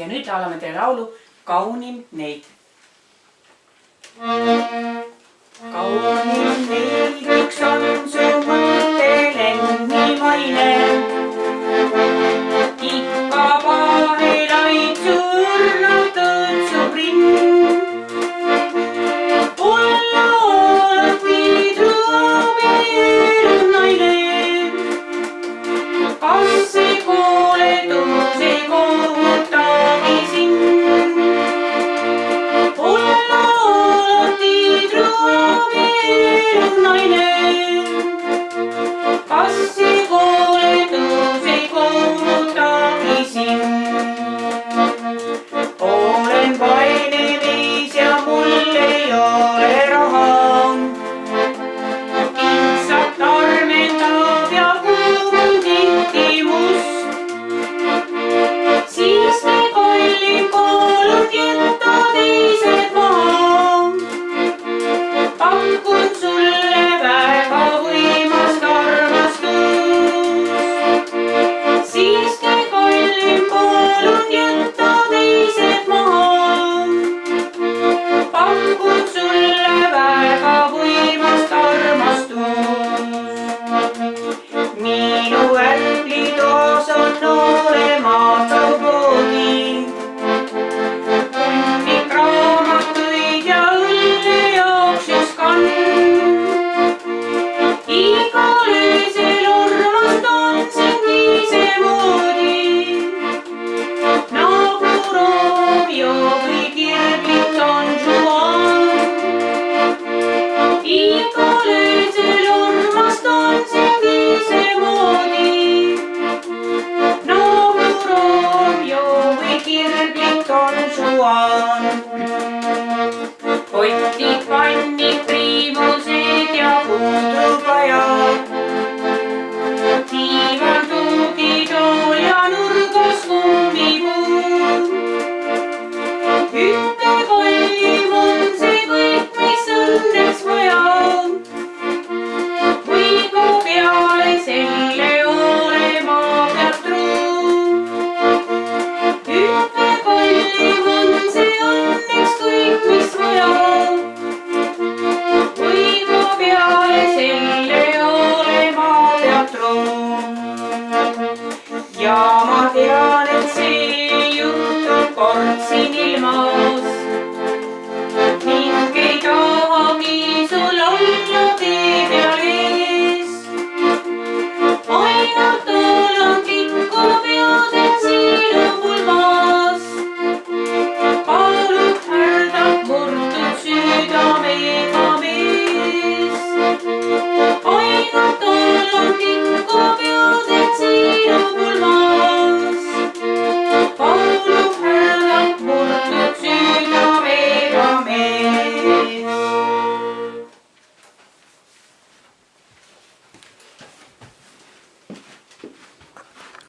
ja nüüd laulame teile laulu Kaunim neid. Kaunim neid, üks on su mõttelenn nii maine. Ikka vahelaid su õrnatud su prinn. Olla alati truumeeruv naine. Kas ei kooletus ei kohutagi sind? Olla alati truumeeruv naine. Kas ei kooletus ei kohutagi sind? Olen vaene mees ja mul ei ole raha. Pingsat armendab ja kuum tihti must. Siiski kallim palun jätta teised maha. Pakun sulle väga võimast armastust. Siiski kallim palun jätta teised maha. Pakun sulle väga võimast armastust. Minu ärklitoas on olemas saupoodi. Hunnik raamatuid ja õlle jaoks just kann. Igal öösel armastan sind niisemoodi. Nagu Romeo või kirglik Don Juan. Igal öösel armastan sind niisemoodi. Nagu Romeo või kirglik Don Juan. Kotid, pannid, priimused ja puudrupajad. Diivan, tugitool ja nurgas kummipuu. Ütle kallim on see kõik, mis õnneks vaja. Või ka peale selle olema peab truu. Ütle kallim on see õnneks kõik, mis vaja. Või ka peale selle olema peab truu. Ja ma